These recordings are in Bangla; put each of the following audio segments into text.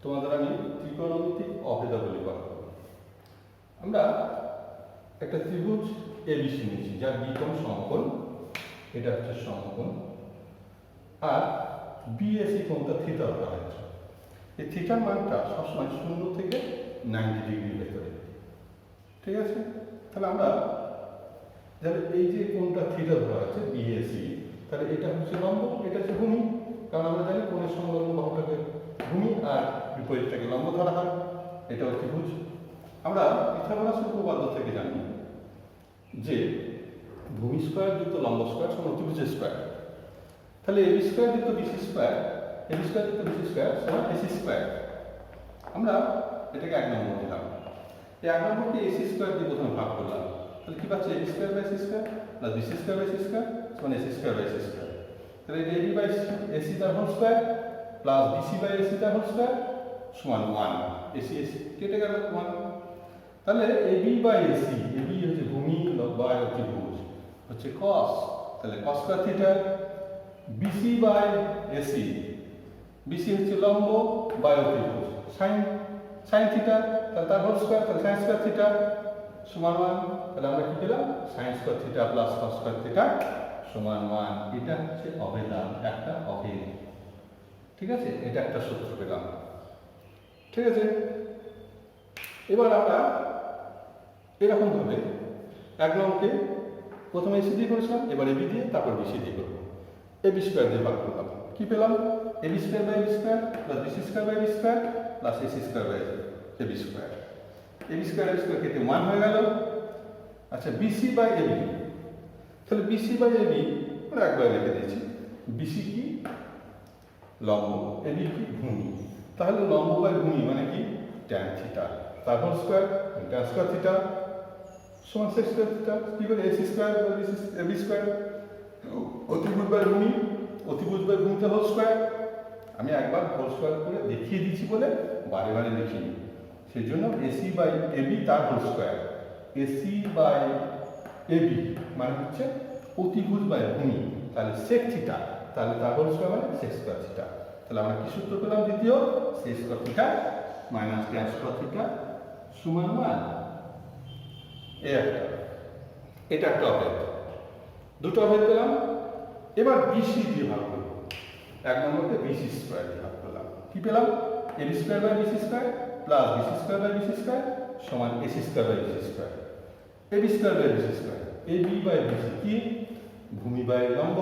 তোমাদের আমি ত্রিকোণমিতিক অভেদাবলী পাঠ করব। আমরা একটা ত্রিভুজ এবিসি নিয়েছি, যার বিকোণ সমকোণ, এটা হচ্ছে সমকোণ, আর বিএসি কোণটা থিটা ধরা হয়েছে। এই থিটার মানটা সবসময় 0 থেকে 90 ডিগ্রির ভেতরে, ঠিক আছে? তাহলে আমরা যাহলে এই যে কোণটা থিটা ধরা হয়েছে বিএসি, তাহলে এটা হচ্ছে লম্ব, এটা হচ্ছে ভূমি, কারণ আমরা জানি কোণের সংলগ্ন বাহুটাকে ভূমি আর বিপরীতটাকে লম্ব ধরা হয়। এটা হচ্ছে ত্রিভুজ। আমরা পিথাগোরাসের উপপাদ্য থেকে জানি যে ভূমি স্কয়ার যুক্ত লম্ব স্কয়ার সমান ত্রিভুজের স্কয়ার। তাহলে এবি স্কয়ার যুক্ত বিসি স্কয়ার, এবি স্কয়ার যুক্ত বিসি স্কয়ার সমান এসি স্কয়ার। আমরা এটাকে 1 নম্বর দিলাম। এই 1 নম্বরকে এসি স্কয়ার দিয়ে প্রথমে ভাগ করলাম, তাহলে কি পাচ্ছি? AB square by C square plus BC square by C square সমান AC square by C square. তাহলে এটা এবি বাই এসি তার whole square plus BC by AC তার হোল স্কয়ার সমান 1। এসি এসি কেটে গেল 1। তাহলে এবি বাই এসি, এবি হচ্ছে ভূমি বাই ত্রিভুজ হচ্ছে cos, তাহলে cos square theta. BC by AC, BC হচ্ছে লম্ব বাই ত্রিভুজ sin থিটা, তাহলে তার হোল স্কয়ার, তাহলে sin স্কয়ার থিটা সমান 1। তাহলে আমরা কি পেলাম? sin square theta plus cos square theta সমান 1। এটা হচ্ছে অভেদান, একটা অভেদ, ঠিক আছে? এটা একটা সূত্র পেলাম, ঠিক আছে? এবার আমরা এরকম ভাবে 1 নম্বরকে প্রথমে এসি দিয়ে করেছিলাম, এবার এবি দিয়ে, তারপর বিসি দিয়ে করবো। এবি স্কয়ার দিয়ে ভাগ করলাম, কি পেলাম? AB square by B square plus BC square by B square plus AC square by AB square. AB square AB square কেটে 1 হয়ে গেল। আচ্ছা, বিসি বাই এবি, তাহলে বিসি বাই এবি আমরা একবার লিখে দিয়েছি। বিসি কি? লম্ব, এবি কি? ভূমি। তাহলে লম্ব বাই ভূমি মানে কি? ট্যান থিটা, তার whole square tan square theta সমান সেক স্কয়ার থিটা। কি করে? AC square by AB square, অতিভুজ বাই ভূমি, অতিভুজ বাই ভূমিতে হোল স্কয়ার। আমি একবার হোল স্কয়ার করে দেখিয়ে দিচ্ছি বলে বারে বারে লিখিনি, সেই জন্য এসি বাই এবি তার whole square. AC by AB মানে হচ্ছে অতিভুজ বাই ভূমি, তাহলে সেক থিটা, তাহলে তার হোল স্কয়ার মানে সেক স্কয়ার থিটা। তাহলে আমরা কি সূত্র পেলাম? দ্বিতীয়, sec square theta minus tan square theta সমান 1। এটা একটা অভেদ, দুটো অভেদ পেলাম। এবার বিসি দিয়ে ভাগ করব। 1 নম্বরকে বিসি স্কয়ার দিয়ে ভাগ করলাম, কি পেলাম? AB square by BC square plus BC square by BC square সমান AC square by BC square. AB square by BC square, AB by BC কি? ভূমি বাই লম্ব,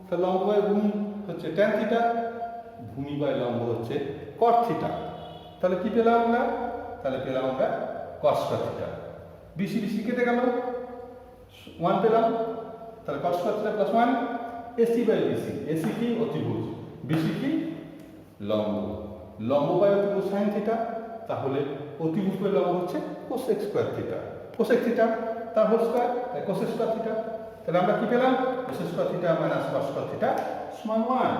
তাহলে লম্ব বাই ভূমি হচ্ছে ট্যান থিটা, ভূমি বাই লম্ব হচ্ছে কট থিটা। তাহলে কি পেলাম আমরা? তাহলে পেলাম আমরা cos square theta. BC BC কেটে গেল, 1 পেলাম, তাহলে cos square theta plus 1। AC by BC, AC কি? অতিভুজ, বিসি কি? লম্ব, লম্ব বাই অতিভুজ sin থিটা, তাহলে অতিভুজ বাই লম্ব হচ্ছে cosec square theta, cosec theta তার হোল স্কয়ার, তাই cosec স্কয়ার থিটা। তাহলে আমরা কি পেলাম? cosec square theta minus cos square theta সমান 1।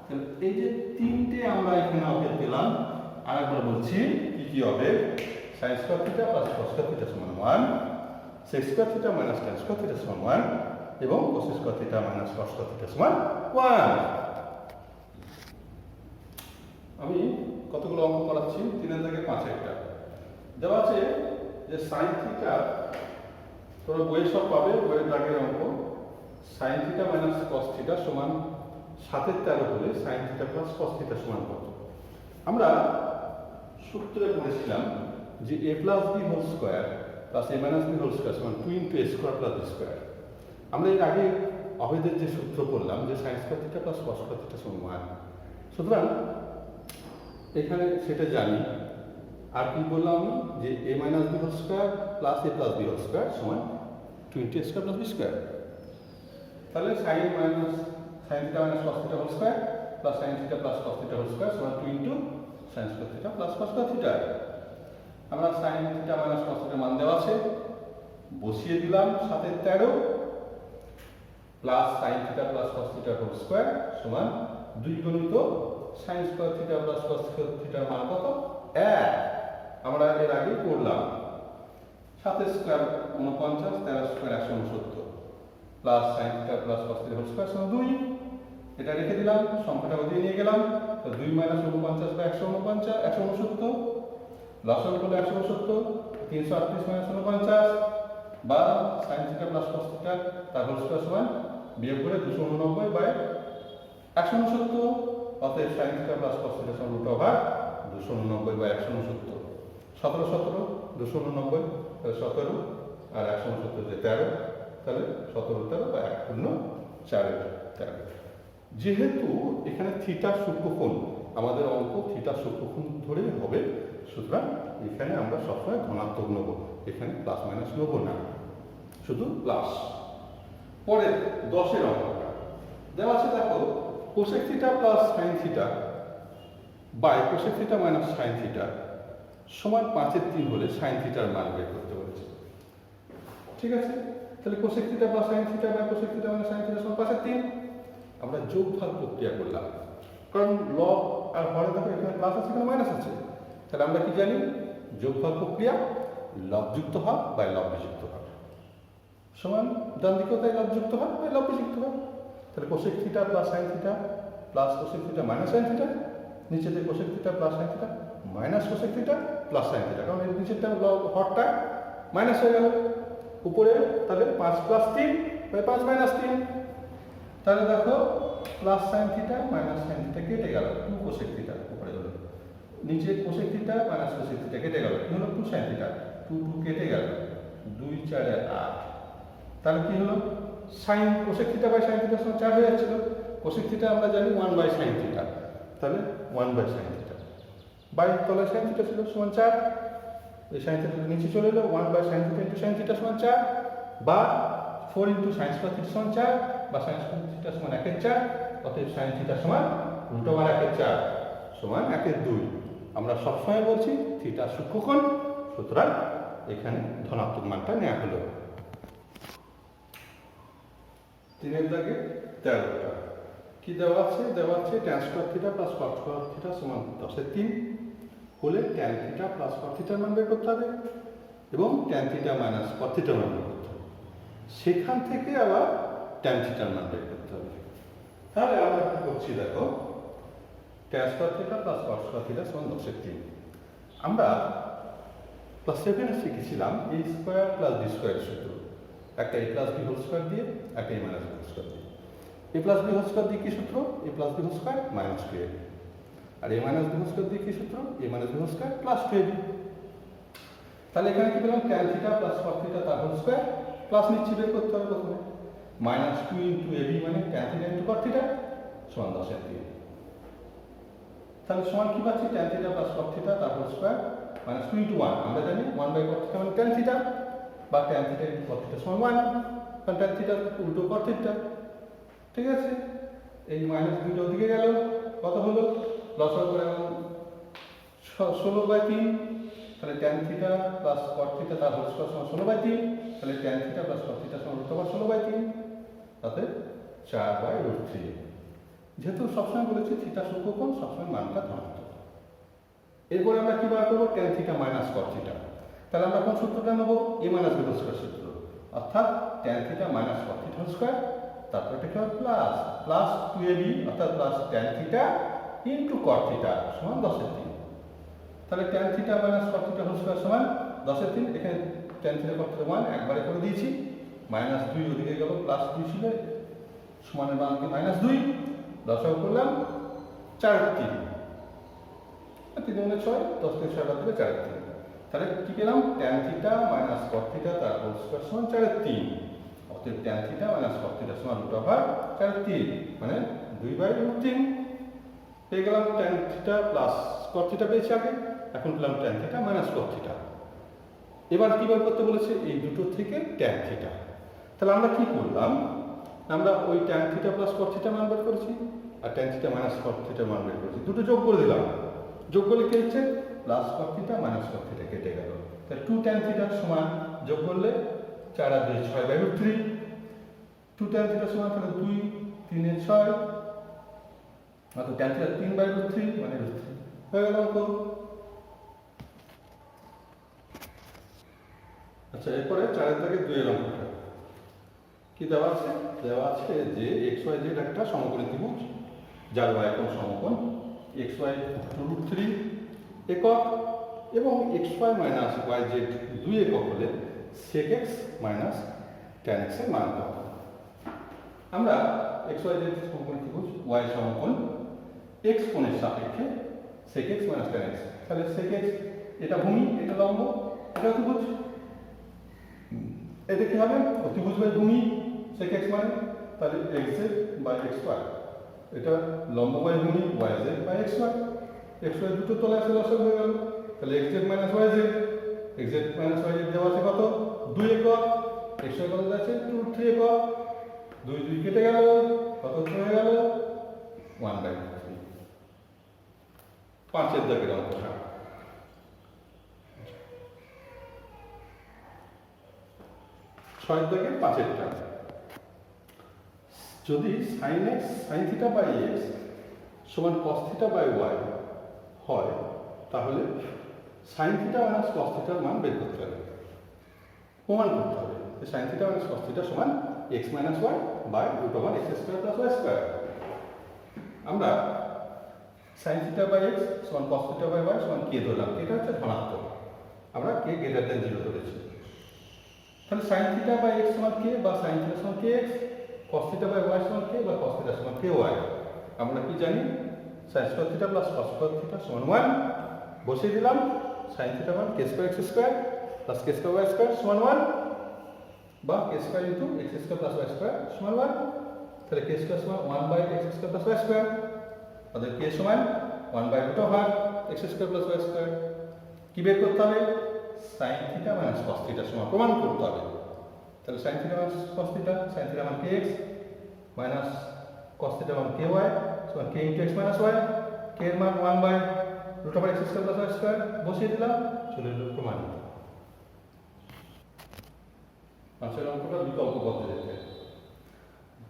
তাহলে এই যে তিনটে আমরা এখানে অভেদ পেলাম, আরেকবার বলছি কি কি অভেদ? sin square theta plus cos square theta সমান 1, sec square theta minus tan square theta সমান 1 এবং cos square theta minus cos square theta সমান 1। আমি কতগুলো অঙ্ক করাচ্ছি, 3 থেকে 5 একটা দেওয়া আছে যে sin থিটা, তোমরা বইয়ে সব পাবে, বইয়ের দাগের অঙ্ক। sin theta minus cos theta সমান 7/13 হলে sin theta plus cos theta সমান কত? আমরা সূত্রে পড়েছিলাম যে a plus b whole square plus a minus b whole square সমান 2 × a square plus b square. আমরা এর আগে অভেদের যে সূত্র করলাম যে sin square theta plus cos square theta সমান 1, সুতরাং এখানে সেটা জানি। আর কি বললাম আমি? যে a minus b whole square plus a plus b whole square সমান 2 × a square plus b square. তাহলে sin theta minus cos theta whole square plus sin theta plus cos theta whole square সমান 2 × sin square theta plus cos square theta. আমরা sin থিটা মাইনাস cos থিটার মান দেওয়া আছে, বসিয়ে দিলাম 7/13 plus sin theta plus cos theta whole square সমান 2 গুণিত sin square theta plus cos square থিটার মান কত? 1। আমরা এর আগে করলাম 7 square 49, 13 square 169 plus sin theta plus cos theta whole square সমান 2। এটা রেখে দিলাম, সংখ্যাটা ওদিকে নিয়ে গেলাম, তো 2 মাইনাস 49 বা 149, 169, লসাগু হলো 169, 338 মাইনাস 49 বা sign theta plus cos theta তার হোল স্কয়ার সমান বিয়োগ করে 289 বাই 169, অতএব sign theta plus cos theta সমান রুট ওভার 289 বাই 169। 17 17 289, তাহলে 17 আর 169 যে 13, তাহলে 17 13 বা 1 পূর্ণ 4 13। যেহেতু এখানে থিটা সূক্ষ্মকোণ, আমাদের অঙ্ক থিটা সূক্ষ্মকোণ ধরেই হবে, সুতরাং এখানে আমরা সবসময় ধনাত্মক নেব, এখানে প্লাস মাইনাস নেব না, শুধু প্লাস। পরে 10-এর অঙ্কটা দেওয়া আছে, দেখো cosec theta plus sine theta by cosec theta minus sine theta সমান 5/3 হলে সাইন থিটার মান বের করতে বলেছে। ঠিক আছে, তাহলে cosec theta plus sine theta by cosec theta minus sine theta সমান 5/3। আমরা যোগফল প্রক্রিয়া করলাম, কারণ লব আর হরে দেখো এখানে প্লাস আছে এখানে মাইনাস আছে, তাহলে আমরা কি জানি যোগফল প্রক্রিয়া লবযুক্ত হওয়া বাই লব বিযুক্ত হওয়া সমান ডান দিকেও তাই লবযুক্ত হওয়া বাই লব বিযুক্ত হওয়া। তাহলে cosec theta plus sine theta plus cosec theta minus sine theta, নিচেতে cosec theta plus sine theta minus cosec theta plus sine theta, কারণ এর নিচেরটা হরটা মাইনাস হয়ে গেল, উপরে তাহলে 5 প্লাস 3 বাই 5 মাইনাস 3, তাহলে দেখো plus sine theta minus sine theta কেটে গেল, 2 কোসেক থিটা উপরে হলো, নিচে cosec theta minus cosec theta কেটে গেল, কি হলো 2 সাইন থিটা, 2 2 কেটে গেল, 2 4 8, তাহলে কি হলো sine cosec theta by sine theta সমান 4 হয়ে যাচ্ছিল। কোসেক থিটা আমরা জানি 1 বাই সাইন থিটা, তাহলে 1 বাই সাইন থিটা বাই তলায় সাইন থিটা ছিল সমান 4, এই সাইন থিটা নিচে চলে এলো, 1 by sine theta into sine theta সমান 4 বা 4 ইন্টু সাইন স্কয়ার থিটা সমান 4 বা সাইন স্কয়ার থিটা সমান 1/4, অতএব সাইন থিটা সমান রুট ওভার 1/4 সমান 1/2। আমরা সবসময় বলছি থিটা সূক্ষ্মকোণ, সুতরাং এখানে ধনাত্মক মানটা নেওয়া হলো। 3-এর দাগে 13টা কি দেওয়া আছে, দেওয়া আছে tan square theta plus cot square theta সমান 10/3 হলে ট্যান থিটা প্লাস কট থিটার মান বের করতে হবে এবং ট্যান থিটা মাইনাস কট থিটার মান বের করতে হবে, সেখান থেকে আবার ট্যান থিটার মান বের করতে হবে। তাহলে আমরা কি করছি, দেখো tan square theta plus cot square theta সমান 10/3। আমরা ক্লাস 7-এ শিখেছিলাম a square plus b square সূত্র, একটা a plus b whole square দিয়ে একটা a minus b whole square দিয়ে। a plus b whole square দিয়ে কি সূত্র, a plus b whole square minus 2ab, আর a minus b whole square দিয়ে কি সূত্র, a minus b whole square plus 2ab। তাহলে এখানে কি পেলাম, tan theta plus cot theta তার হোল স্কয়ার প্লাস নিচ্ছি বের করতে হবে প্রথমে, মাইনাস 2 ইন্টু ab মানে tan theta into cot theta সমান 10/3। তাহলে সমান কি পাচ্ছি, tan theta plus cot theta তার হোল স্কয়ার মাইনাস 2 ইন্টু 1, আমরা জানি 1 বাই কট থিটা মানে ট্যান থিটা বা tan theta into cot theta সমান 1, কারণ ট্যান থিটা উল্টো কট থিটা। ঠিক আছে, এই মাইনাস 2টা ওদিকে গেল, কত হলো লসাগু করে 16/3, তাহলে tan theta plus cot theta তার হোল স্কয়ার সমান 16/3, তাহলে tan theta plus cot theta সমান রুট ওভার 16/3, তাতে 4/√3। যেহেতু সবসময় বলেছি থিটা সূক্ষ্মকোণ সবসময় মানটা ধনাত্মক। এরপরে আমরা কি বার করবো, tan theta minus cot theta, তাহলে আমরা কোন সূত্রটা নেবো, a minus b whole square সূত্র, অর্থাৎ tan theta minus cot theta whole square, তারপর এটা কি হবে প্লাস প্লাস 2ab অর্থাৎ plus tan theta into cot theta সমান 10/3। তাহলে tan theta minus cot theta whole square সমান 10/3, এখানে ট্যান থিটা কট থিটা 1 একবারে করে দিয়েছি, মাইনাস 2 ওদিকে গেল প্লাস 2 ছিল, সমানের মান কি মাইনাস 2, লসাগু করলাম 4/3, 3 গুণে 6, 10 থেকে 6 বাদ দিলে 4/3, তাহলে কি পেলাম tan theta minus cot theta তার হোল স্কয়ার সমান 4/3, অতএব tan theta minus cot theta সমান রুট ওভার 4/3 মানে 2/√3। পেয়ে গেলাম tan theta plus cot theta পেয়েছি আগে, এখন পেলাম tan theta minus cot theta. এবার কি বের করতে বলেছে, এই দুটো থেকে ট্যান থিটা। তাহলে আমরা কি করলাম, আমরা ওই tan theta plus cot theta মান বের করেছি আর tan theta minus cot theta মান বের করেছি, দুটো যোগ করে দিলাম, যোগ করলে কি হচ্ছে plus cot theta minus cot theta কেটে গেল, তাহলে 2 ট্যান থিটার সমান যোগ করলে 4 আর 2 6/√3, 2 ট্যান থিটার সমান তাহলে 2 3 এ 6, অর্থাৎ ট্যান থিটা 3/√3 মানে √3 হয়ে গেল অঙ্ক। আচ্ছা, এরপরে 4-এর দাগে 2-এর অঙ্কটা কি দেওয়া আছে, দেওয়া আছে যে xyz একটা সমকোণী ত্রিভুজ যার y কোণ সমকোণ xy √3 একক এবং xy মাইনাস yz 2 একক হলে sec x minus tan x এর মান কত। আমরা xyz সমকোণ ত্রিভুজ y সমকোণ x কোণের সাপেক্ষে sec x minus tan x, তাহলে sec x এটা ভূমি, এটা লম্ব, এটা ত্রিভুজ, এটা কি হবে ত্রিভুজ বাই ভূমি sec x মানে, তাহলে xz বাই xy, এটা লম্ব বাই ভূমি yz বাই xy, xy দুটো তলায় আসলে লসাগু হয়ে গেল, তাহলে xz minus yz, xz minus yz দেওয়া আছে কত 2 একক, xy কত আছে 2 3 একক, 2 2 কেটে গেল, কত হয়ে গেল 1/3। 5 এর দাগের অঙ্কটা 6 এর দাগের 5 এরটা, যদি sin x sin θ by x সমান cos θ বাই y হয়, তাহলে sin θ মাইনাস cos θ এর মান বের করতে হবে, প্রমাণ করতে হবে যে sin θ মাইনাস cos θ সমান x minus y by √x square plus y square. আমরা sin θ বাই x সমান cos θ বাই y সমান k ধরলাম, এটা হচ্ছে ধনাত্মক, আমরা k গ্রেটার দ্যান 0 ধরেছি, তাহলে sin θ বাই x সমান k বা sin θ সমান kx, cos θ বাই y সমান k বা cos θ সমান ky। আমরা কি জানি sin square θ plus cos square θ সমান 1, বসিয়ে দিলাম sin θ মান k square x square plus k square y square সমান 1 বা k square into x square plus y square সমান 1, তাহলে k স্কয়ার সমান 1 by x square plus y square, অতএব k সমান 1 by x square plus y square. কি বের করতে হবে sin θ মাইনাস cos θ সমান প্রমাণ করতে হবে, তাহলে sin θ মাইনাস cos θ, sin θ মান kx মাইনাস cos θ মান ky সমান k into x minus y, k এর মান 1 by x square plus y square, বসিয়ে দিলাম, চলে এলো প্রমাণিত। পাঁচের অঙ্কটা বিকল্প পদ্ধতিতে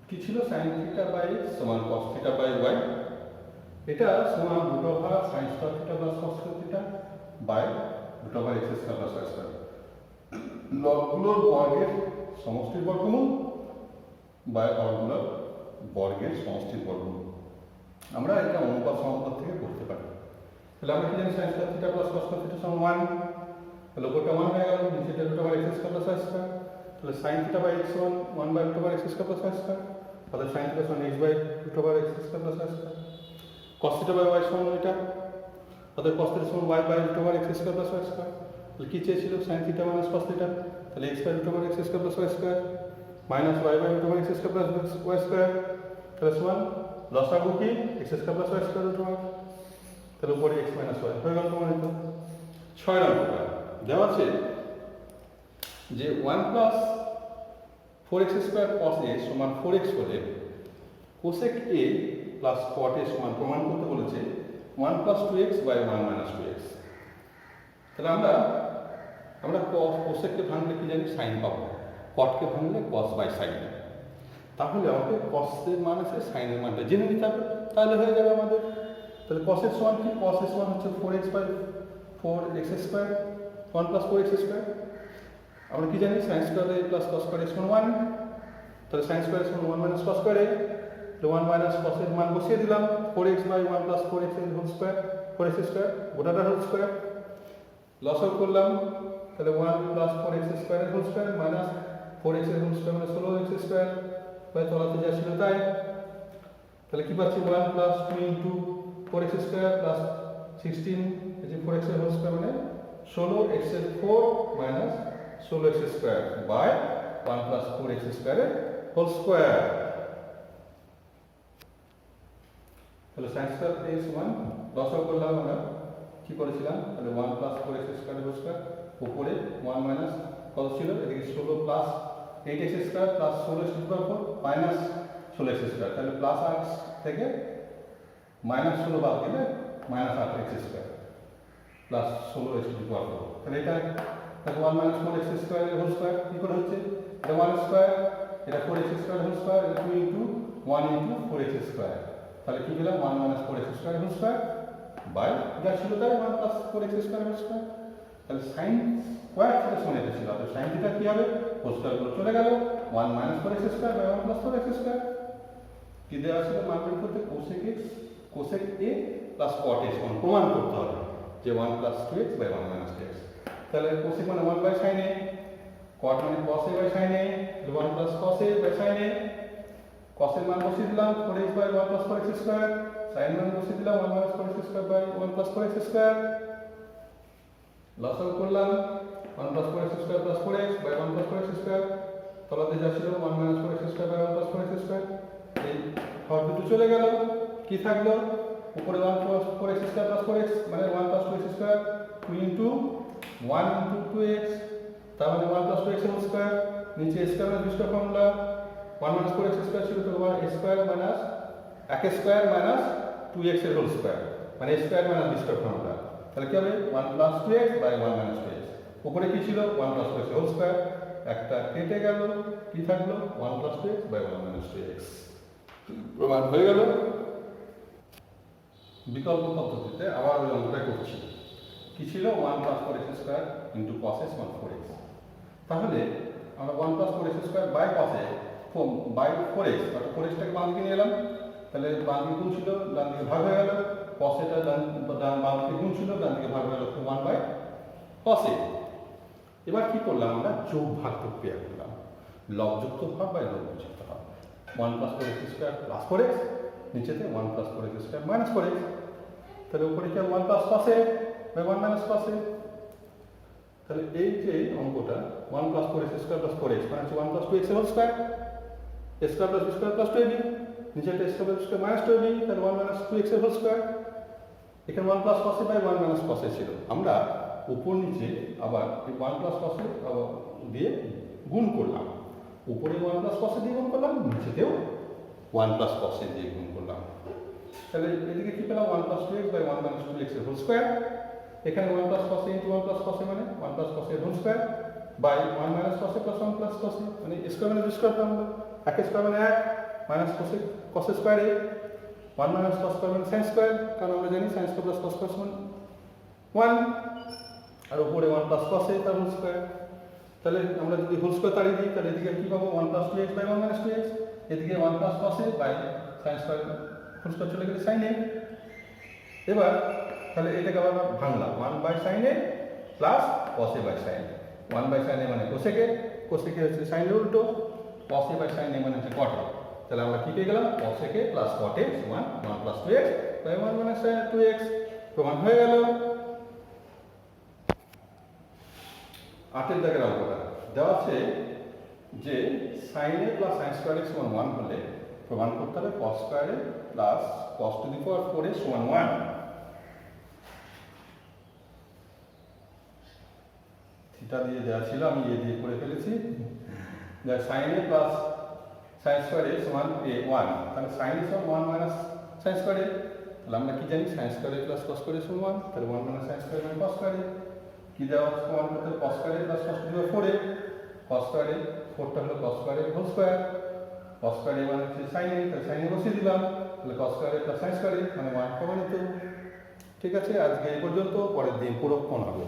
কি ছিল, sin θ বাই x সমান cos θ বাই y, এটা সমান sin square θ plus cos square θ by x square plus y square, লগগুলোর বর্গের সমষ্টির বর্গমূল বাই অর্গগুলোর বর্গের সমষ্টির বর্গমূল। আমরা এটা অনুপাত সমানুপাত থেকে করতে পারি, তাহলে আমরা কি জানি sin square θ plus cos square θ সমান 1, তাহলে উপরটা 1 হয়ে গেল, নিচেটা x square plus y square, তাহলে sin θ বাই x সমান 1 by x square plus y square, তাহলে sin θ সমান x by x square plus y square, cos θ by y সমান এটা, অতএব cos θ সমান y by x square plus y square, তাহলে কি চেয়েছিল sin θ মাইনাস cos θ, তাহলে x by x square plus y square minus y by x square plus y square, তাহলে সমান লসাগু কি x square plus y square √y, তাহলে উপরে x মাইনাস y হয়ে গেল প্রমাণিত। 6 নম্বরটা দেওয়া আছে যে 1 plus 4x square cos a সমান 4x হলে cosec a plus cot a সমান প্রমাণ করতে বলেছে 1 plus 2x by 1 minus 2x। তাহলে আমরা cosec কে ভাঙলে কি জানি sin পাবো, cot কে ভাঙলে cos বাই sin, তাহলে আমাকে cos এর মান আছে sin এর মানটা জেনে নিতে হবে, তাহলে হয়ে যাবে আমাদের। তাহলে cos এর সমান কি, cos এর সমান হচ্ছে 4x by 4x square 1 plus 4x square, আমরা কি জানি sin square a plus cos square a সমান 1, তাহলে sin স্কয়ার সমান 1 মাইনাস cos স্কয়ার a, তো 1 মাইনাস cos এর মান বসিয়ে দিলাম, 4x বাই 1 প্লাস 4x এর হোল স্কয়ার 4x স্কয়ার গোটাটার হোল স্কয়ার, লসাগু করলাম, তাহলে 1 প্লাস 4x স্কয়ার এর হোল স্কয়ার মাইনাস 4x এর হোল স্কয়ার মানে 16x স্কয়ার বাই তলাতে যা ছিল তাই, তাহলে কি পাচ্ছি 1 plus 2 into 4x square plus 16 এই যে 4x এর হোল স্কয়ার মানে 16x এর 4 minus 16x square by 1 plus 4x square এর হোল স্কয়ার, তাহলে sin স্কয়ার a সমান লসাগু করলাম, আমরা কি করেছিলাম, তাহলে 1 plus 4x square whole square উপরে 1 মাইনাস কত ছিল, এদিকে 16 plus 8x square plus 16x square minus 16x square, তাহলে প্লাস 8 থেকে মাইনাস 16 বাদ দিলে minus 8x square plus 16x square, তাহলে এটা 1 মাইনাস 4x স্কয়ার এর হোল স্কয়ার কি করে হচ্ছে, এটা 1 স্কয়ার, এটা 4x স্কয়ার হোল স্কয়ার, এটা 2 ইনটু 1 ইনটু 4x স্কয়ার, তাহলে কি পেলাম 1 minus 4x square whole square by যা ছিল তাই 1 plus 4x square whole square, তাহলে sin স্কয়ার থিটা সমান এটা ছিল, তাহলে sin থিটা কি হবে, হোল স্কয়ার গুলো চলে গেল, 1 minus 4x square by 1 plus 4x square, কি দেওয়া ছিল মান বের করতে কোসেক এ প্লাস কট এ সমান প্রমাণ করতে হবে যে 1 plus 2x by 1 minus 2x। তাহলে কোসেক মানে 1 বাই সাইন এ, কট মানে cos A by sine A, 1 plus cos A by sine A. Cos এর মান বসিয়ে দিলাম 4x by 1 plus 4x square, sign মান বসিয়ে দিলাম 1 minus 4x square by 1 plus 4x square. লসাগু করলাম 1 plus 4x square plus 4x by 1 plus 4x square. তলাতে যা ছিল 1 minus 4x square by 1 plus 4x square. এই হর দুটো চলে গেল, কি থাকলো উপরে 1 plus 4x square plus 4x মানে 1 plus 2x square, 2 into 1 into 2x তার মানে 1 প্লাস 2x হোল স্কয়ার। নিচে স্কয়ার মানে দুটো ফর্মুলা 1 মাইনাস 4x স্কয়ার ছিল তো 1 square minus 1 square minus 2x এর হোল স্কয়ার মানে স্কয়ার মাইনাস দুটো ফর্মুলা। তাহলে কি হবে 1 plus 2x by 1 minus 2x। উপরে কি ছিল 1 প্লাস 2x হোল স্কয়ার, একটা কেটে গেল, কি থাকলো 1 plus 2x by 1 minus 2x। প্রমাণ হয়ে গেল। বিকল্প পদ্ধতিতে আবার ওই অঙ্কটা করছি। কি ছিল 1 plus 4x square into cos x মান 4x। তাহলে আমরা 1 plus 4x square by cos x by 4x অর্থাৎ 4x টাকে বাম দিকে নিয়ে এলাম। তাহলে বাম দিকে গুণ ছিল, ডান দিকে ভাগ হয়ে গেল। cos এটা বাম দিকে গুণ ছিল, ডান দিকে ভাগ হয়ে গেল 1 বাই cos a। এবার কি করলাম আমরা যোগ ভাগ প্রক্রিয়া করলাম, লবযুক্ত ভাগ বাই লবযুক্ত ভাগ। 1 plus 4x square plus 4x, নিচেতে 1 plus 4x square minus 4x। তাহলে উপরে কি 1 plus cos a by 1 minus cos a। তাহলে এই যে অঙ্কটা 1 plus 4x square plus 4x মানে হচ্ছে 1 plus 2x whole square, a square plus b square plus 2ab, নিচেতে a square plus b square minus 2ab, তাহলে 1 মাইনাস 2x হোল স্কয়ার। এখানে 1 plus cos a by 1 minus cos a ছিল, আমরা উপর নিচে আবার এই 1 প্লাস cos a দিয়ে গুণ করলাম। উপরে 1 প্লাস cos a দিয়ে গুণ করলাম, নিচেতেও 1 প্লাস cos a দিয়ে গুণ করলাম। তাহলে এদিকে কি পেলাম 1 plus 2x by 1 minus 2x এর হোল স্কয়ার। এখানে 1 plus cos a into 1 plus cos a মানে 1 প্লাস cos a এর whole square by 1 minus cos a plus 1 plus cos a মানে স্কয়ার মানে স্কয়ার ফর্মুলা। 1 স্কয়ার মানে 1 minus cos a square a, 1 minus cos square মানে sin স্কয়ার, কারণ আমরা জানি sin square plus cos square সমান 1, আর উপরে 1 প্লাস cos a তার হোল স্কয়ার। তাহলে আমরা যদি হোল স্কয়ার তাড়িয়ে দিই তাহলে এদিকে কি পাবো 1 plus 2x by 1 minus 2x, এদিকে 1 plus cos a by sin square whole square চলে গেলে sin a। এবার তাহলে এটাকে আবার ভাঙলাম 1 by sin a plus cos a by sin a। 1 by sin a মানে cosec a, cosec a হচ্ছে sin এর উল্টো, cos a by sin a মানে হচ্ছে cot a। তাহলে আমরা কি পেয়ে গেলাম cosec a plus cot a সমান 1 plus 2x by 1 minus 2x। প্রমাণ হয়ে গেল। 8 এর দাগের অঙ্কটা দেওয়া আছে যে sin a plus sin square x সমান 1 হলে প্রমাণ করতে হবে cos square a plus cos to the power 4a সমান 1। থিটা দিয়ে দেওয়া ছিল, আমি এ দিয়ে করে ফেলেছি। যে sin a plus sin square a সমান a 1, তাহলে sin a সমান 1 মাইনাস sin স্কয়ার a। তাহলে আমরা কি জানি sin square a plus cos square a সমান 1, তাহলে 1 মাইনাস sin স্কয়ার a মানে cos স্কয়ার a। কি দেওয়া আছে প্রমাণ করতে হবে cos square a plus cos to the power 4a, cos square a 4টা হলো cos square a whole square, cos square a মানে হচ্ছে sin a, তাহলে sin a বসিয়ে দিলাম, তাহলে cos square a plus sin square a মানে 1 প্রমাণিত। ঠিক আছে, আজকে এই পর্যন্ত, পরের দিন পুরোক্ষণ হবে।